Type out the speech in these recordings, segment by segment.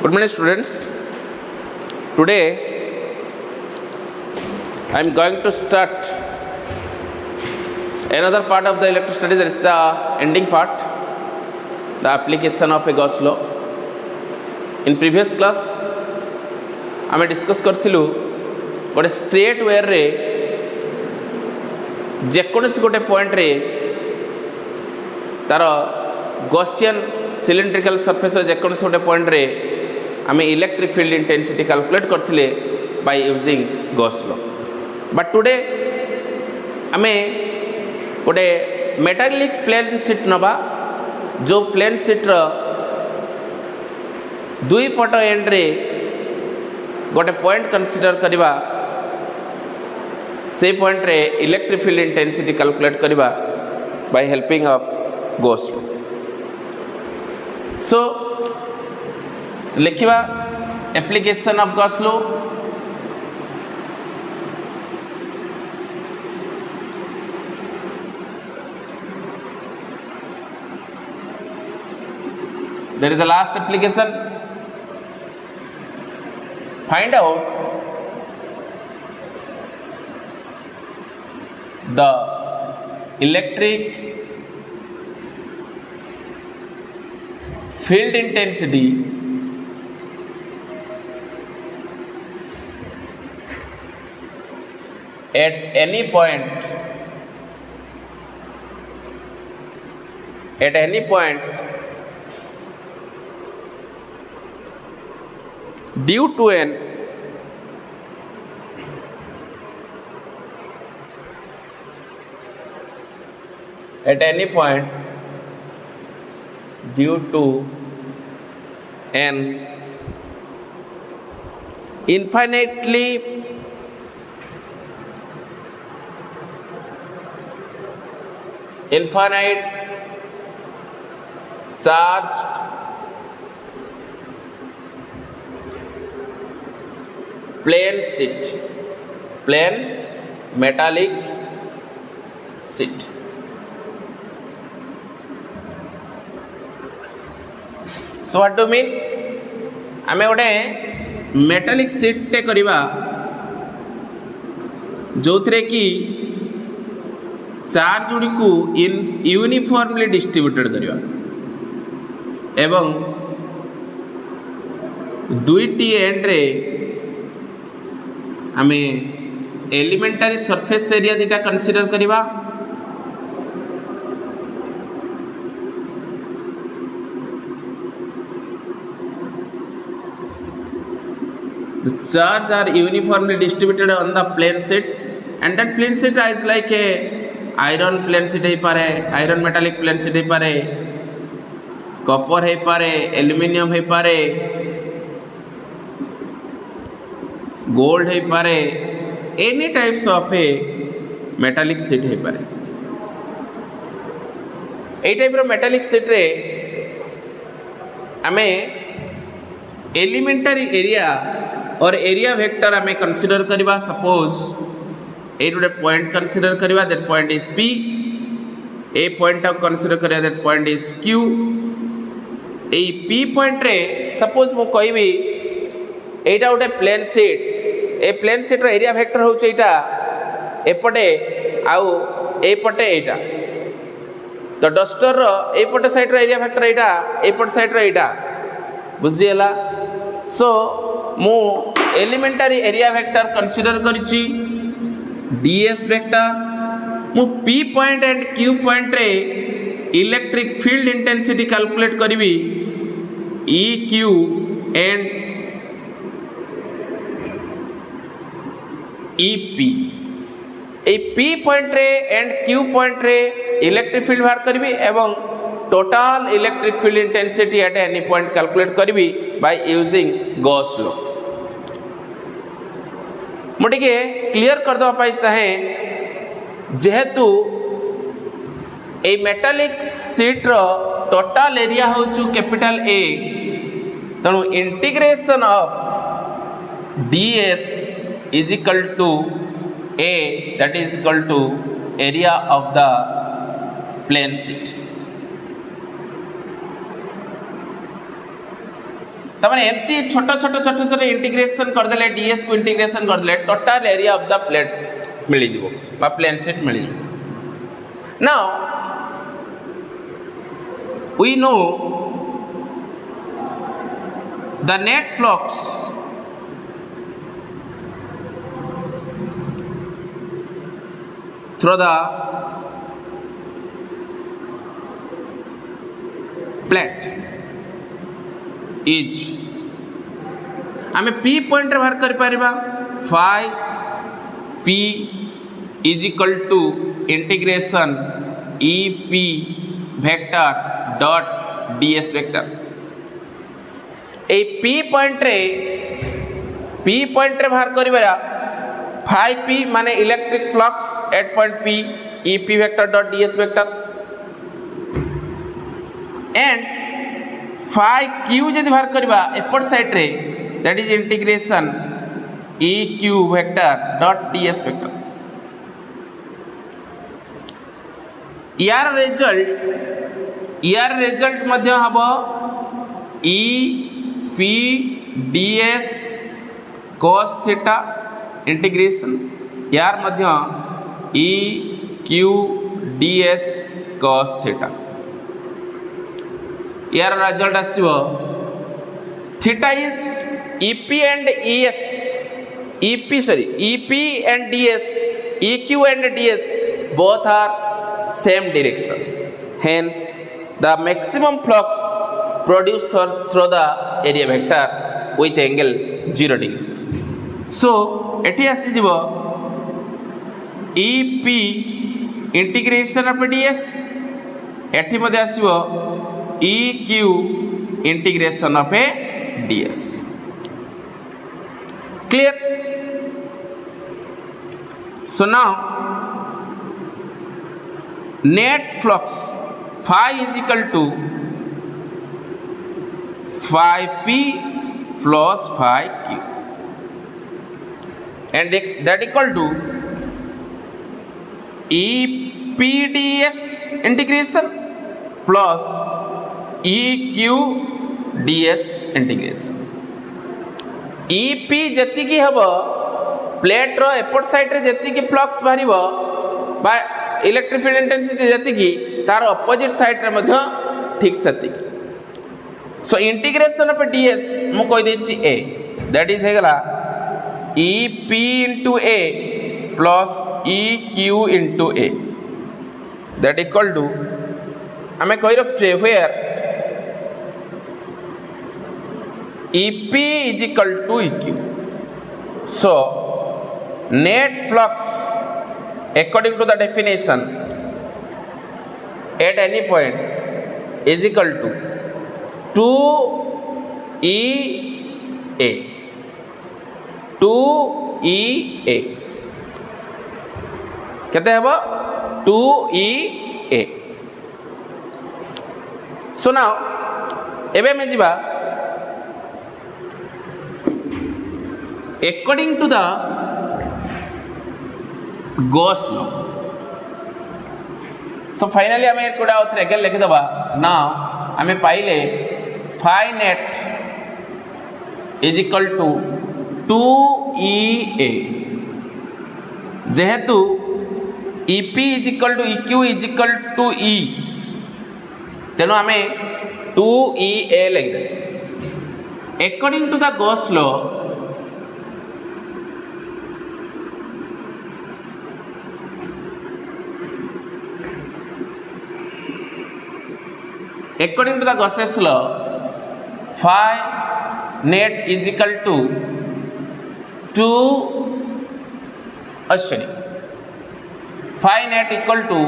Good morning, students. Today I am going to start another part of the electric study, that is the ending part, the application of a Gauss law. In previous class आम discuss करूँ गोटे straight where रे जेकोसी गोटे point रे तार Gaussian cylindrical surface जेकोसी गोटे point रे आम इलेक्ट्रिक फील्ड इंटेंसिटी कैलकुलेट करथिले bye using Gauss law. But today आम गोटे मेटालिक प्लेन शीट नवा, जो प्लेन शीट्र दुई पट एंड रे गोटे पॉइंट कंसीडर करवा, से पॉइंट रे इलेक्ट्रिक फील्ड इंटेंसिटी कैलकुलेट करवा by helping of Gauss law. So लिखिवा application of Gauss law. That is the last application. Find out the electric field intensity at any point due to an infinitely charged plain metallic sheet. So what do you mean? आमे गोटे metallic sheet टे करिबा जो थरे कि charge गुडी को uniformly distributed करिबा एवं दुईटी एंड रे आमे एलिमेंटरी सरफेस एरिया दीटा कंसीडर करिबा. The charges are uniformly distributed on the plane sheet, and that plane sheet is like a iron plane sheet है पारे, iron metallic plane sheet है पारे, copper है पारे, aluminium है पारे, gold है पारे, any types of a metallic sheet है पारे. ए टाइप रो metallic sheet रे हमें elementary area और एरिया वेक्टर आम कंसीडर करवा. सपोज ए गोटे पॉइंट कंसीडर करवा, दैट पॉइंट इज पी. ए पॉइंट कंसीडर करवा, दैट पॉइंट इज क्यू. ए पी पॉइंट रे सपोज मु कहबी एटा गोटे प्लेन शीट, ए प्लेन शीट रो एरिया वेक्टर होचे एटा एपटे आउ एपटे एटा. तो डस्टर रो एपटे साइड रो एरिया वेक्टर एटा, एपटे साइड रो एटा. बुझिएला? सो मु एलिमेंटरी एरिया वेक्टर कंसीडर करिछि डीएस वेक्टर. मु P point and Q point रे इलेक्ट्रिक फील्ड इंटेंसिटी कैलकुलेट करिवि E Q and E P. ए पी पॉइंट रे एंड क्यू पॉइंट रे इलेक्ट्रिक फील्ड बाहर करिवि एवं total electric field intensity at any point calculate करिवि बाय यूजिंग गॉस लॉ. मुझे क्लियर करदे चाहे जेहेतु ए मेटालिक शीट्र टोटल एरिया हूँ कैपिटल ए, तेणु integration of DS is equal to A, that is equal to area of the plane sheet. तमाने एमती छोट छोट छोट छोट इंटीग्रेशन करदेले डीएस को इंटीग्रेशन करदेले total area of the plate मिल जिवो बा प्लेन शीट मिल जिवो। Now we know the net flux through the plate is आमे P पॉइंट बाहर कर पारिबा phi P is equal to integration EP vector dot ds vector। ए P पॉइंट रे बाहर करिबा phi P माने electric flux at point P EP vector dot ds vector and phi Q जदि बाहर करबा एपट साइड रे that is integration EQ vector dot ds vector। यार रिजल्ट मध्य हबो EP ds cos theta integration यार मध्य EQ ds cos theta यार रिजल्ट आसीबो theta is EP and ES EP and DS EQ and DS both are same direction, hence the maximum flux produced through the area vector with angle 0 degree। so एठी आसी जीवो EP integration of DS एठी मध्ये आसीबो EQ integration of DS। Clear? so now net flux phi is equal to phi P plus phi Q and that equal to EPDS integration plus EQDS integration। EP जति की हबो plate रो एपट side रे जति की flux बाहरिबो बा electric field intensity जति की तार अपोजिट साइड रे मध्य ठीक सति। सो इंटीग्रेशन ऑफ DS मु कहि देछि A दैट इज हेगला EP into A plus EQ into A that equal to हमें कही रखते where EP is equal to EQ। so net flux according to the definition at any point is equal to 2EA 2EA कहते हैं वो 2EA। so now एबे में जीवा according to the Gauss law। so finally हमें एक कोड़ा उतरे के लिख दबा now हमें पाइले phi net is equal to 2EA जेहेतु EP is equal to EQ is equal to E तेणु हमें 2EA लिख दे। according to the Gauss law according to the Gauss's law phi net is equal to 2 phi net equal to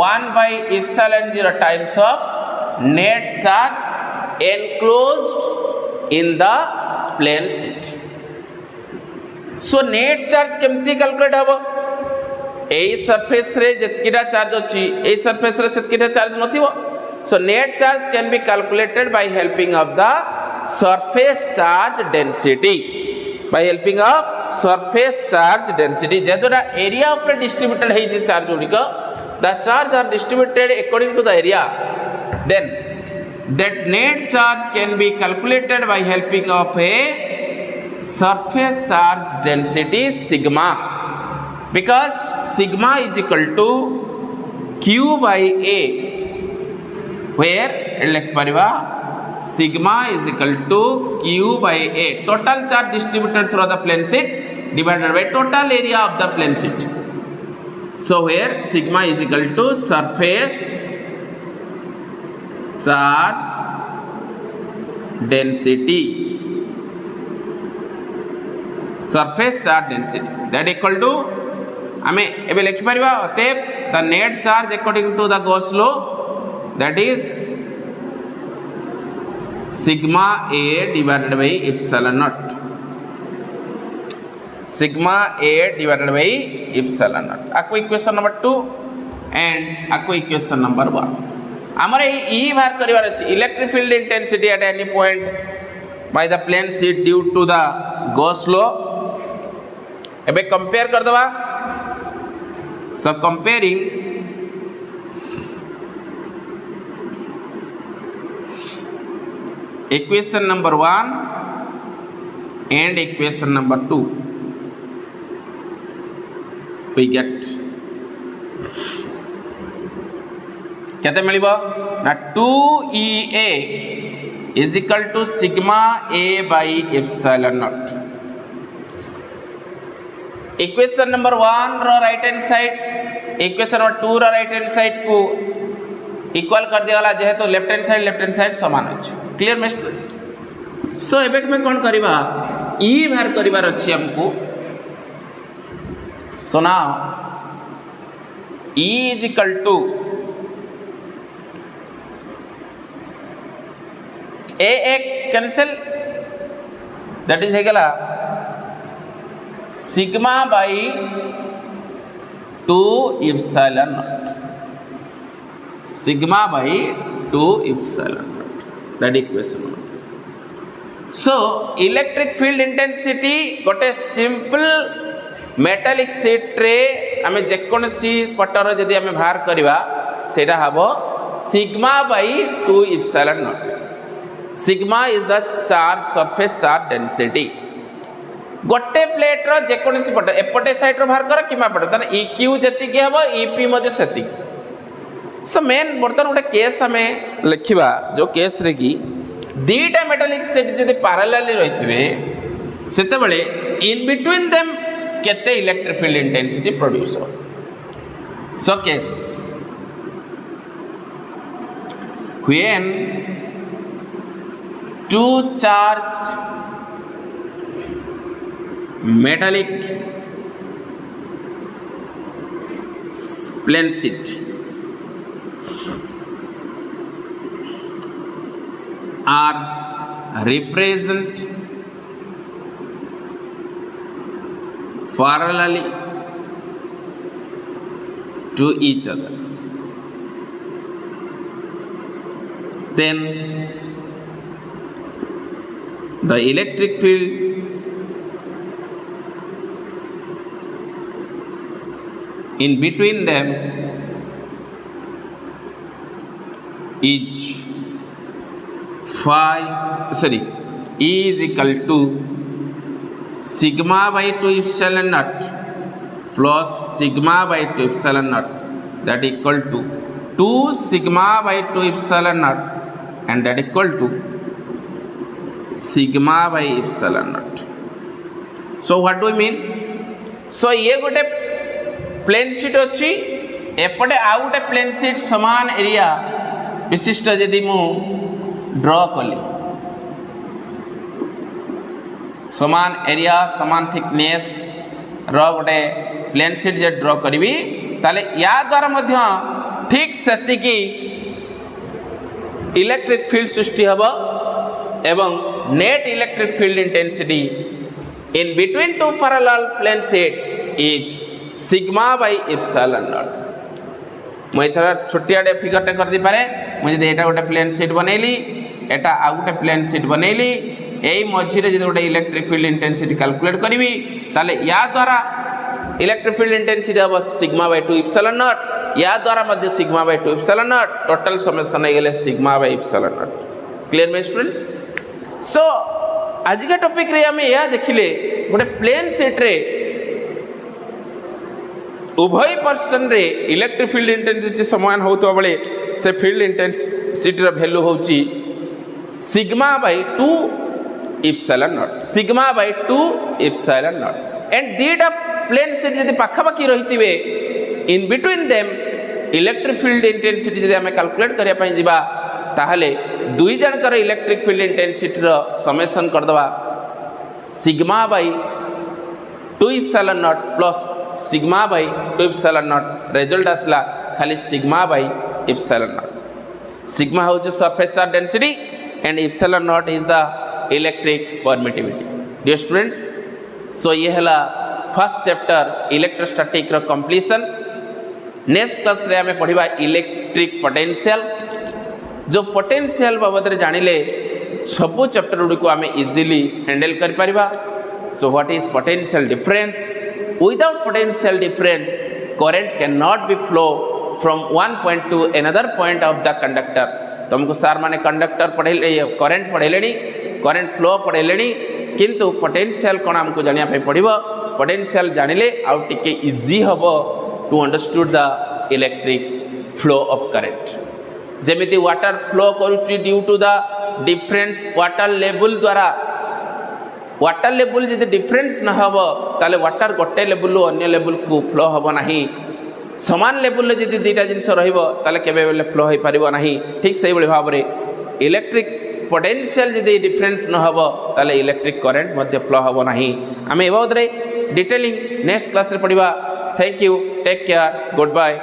1 by epsilon 0 times of net charge enclosed in the plane sheet। so net charge केमती calculate हबो एई surface रे जतकीटा charge अछि एई surface रे सेतकीटा charge नथिबो। so net charge can be calculated by helping of the surface charge density जदरा area of distributed है charge उड़िक the charge are distributed according to the area then that net charge can be calculated by helping of a surface charge density sigma, because sigma is equal to q by a, where like pariva sigma is equal to q by a, total charge distributed through the plane sheet divided by total area of the plane sheet. So where sigma is equal to surface charge density, surface charge density, that equal to आमे एबे लिखि परिबा अतएव the net charge according to the Gauss law, that is sigma a divided by epsilon naught, sigma a divided by epsilon naught. आको equation number 2 and आको equation number 1. आमर ई बाहर करिवार अछि electric field intensity at any point by the plane sheet due to the Gauss law. एबे compare कर दबा. So comparing equation number 1 and equation number 2, we get कहते मिलिबो ना 2EA is equal to sigma A by epsilon naught. Equation number 1 रो right hand side equation number 2 रो right hand side को equal कर दिया गला, जेहेतु लेफ्ट हैंड साइड समान अछि. क्लियर मे स्टूडेंट्स? सो एबे में कोन करबा ई बाहर करिवार अछि हमको. So now E is equal to A cancel, that is हेगला sigma by 2 epsilon naught, sigma by 2 epsilon naught, that equation. So electric field intensity गोटे simple metallic sheet रे आमे जेकोनसी पटर जदि आमे बाहर करबा सेटा हबो sigma by 2 epsilon naught. Sigma is the charge surface charge density. गोटे प्लेट रो जेकोनसी पट एपटे साइड रो बाहर कर किमा पट तने EQ जति के हबो EP मध्ये सेति. सो मेन बर्तन गोटे केस हमें लिखिबा, जो केस रे की दीटा मेटालिक शीट जदि पैरेलली रहितबे सेते बेले इन बिटवीन देम केते इलेक्ट्रिक फील्ड इंटेंसिटी प्रोड्यूस हो. So case when two charged metallic plane sheet are represent parallelly to each other, then the electric field in between them is E is equal to sigma by 2 epsilon naught plus sigma by 2 epsilon naught, that equal to 2 sigma by 2 epsilon naught, and that equal to sigma by epsilon naught. So what do we mean? So ये गोटे plane sheet अच्छी एपटे आउ गोटे plane sheet समान area विशिष्ट यदि मु draw कली, समान एरिया समान थिकनेस रो गोटे प्लेन शीट जे ड्रॉ करी ताले या द्वारा मध्य ठीक सेतिकी इलेक्ट्रिक फील्ड सृष्टि हबो एवं net electric field intensity in between two parallel plane sheet is sigma by epsilon naught. मैं इथर छोटियाटे फिगरटे कर दी पारे. मुझे यदि एटा गोटे प्लेन शीट बनैली, एटा आ गोटे प्लेन शीट बनैली, एई मझिरे जदि गोटे इलेक्ट्रिक फील्ड इंटेंसिटी कैलकुलेट करिवि ताले या द्वारा इलेक्ट्रिक फील्ड इंटेंसिटी हबो सिग्मा बाय 2 एप्सिलॉन नॉट या द्वारा मध्य sigma by 2 epsilon naught total summation हो गले sigma by epsilon naught. Clear my students? So आज का टॉपिक रे हमें या देखिले गोटे प्लेन सेट रे उभय पर्सन रे इलेक्ट्रिक फील्ड इंटेंसिटी समान होतो बळे से फील्ड इंटेंसिटी रो वैल्यू होची sigma by 2 epsilon naught, sigma by 2 epsilon naught. And दीटा प्लेन सेट जदि पाखापाखी रहितिबे in between them electric field intensity जदि हमें कैलकुलेट करिया पई जिबा ताहले दुई जनकर इलेक्ट्रिक फील्ड इंटेंसिटी रो समेशन कर दवा sigma by 2 epsilon naught plus sigma by 2 epsilon naught. Result आसला खाली sigma by epsilon naught. Sigma हो surface charge density and epsilon naught is the electric permittivity. Dear students, so ये हला first chapter electrostatic रो completion. Next class रे हमें पढ़िबा electric potential. जो पोटेंशियल बाबद रे जानिले सब चैप्टर गुडी को हमें इजीली हैंडल कर परिबा। So what is potential difference? Without potential difference current can not be flow from one point to another point of the conductor. तुमको सार माने कंडक्टर पढ़े करंट पढ़ेले, करंट फ्लो पढ़ेले, किंतु पोटेंशियल कौन हमको जानिया पे पड़िबो। पोटेंशियल जानिले आउ टिके इजी हबो to understood the electric flow of current. जेमिति वाटर फ्लो करूची due to the difference water level द्वारा। वाटर लेवल जदि डिफरेंस न हबो ताले वाटर गोटे लेवल अन्य लेवल को फ्लो हबो नाही। समान लेवल जदि दुईटा जिनस रहिबो ताले केबे बेले फ्लो होई परिबो नाही। ठीक सेही बळी भाबरे इलेक्ट्रिक पोटेंशियल जदि डिफरेंस न हबो ताले इलेक्ट्रिक करंट मध्य फ्लो हबो नाही। आमे ए बाबद रे डिटेलिंग नेक्स्ट क्लास रे पढिबा। Thank you, take care, good bye.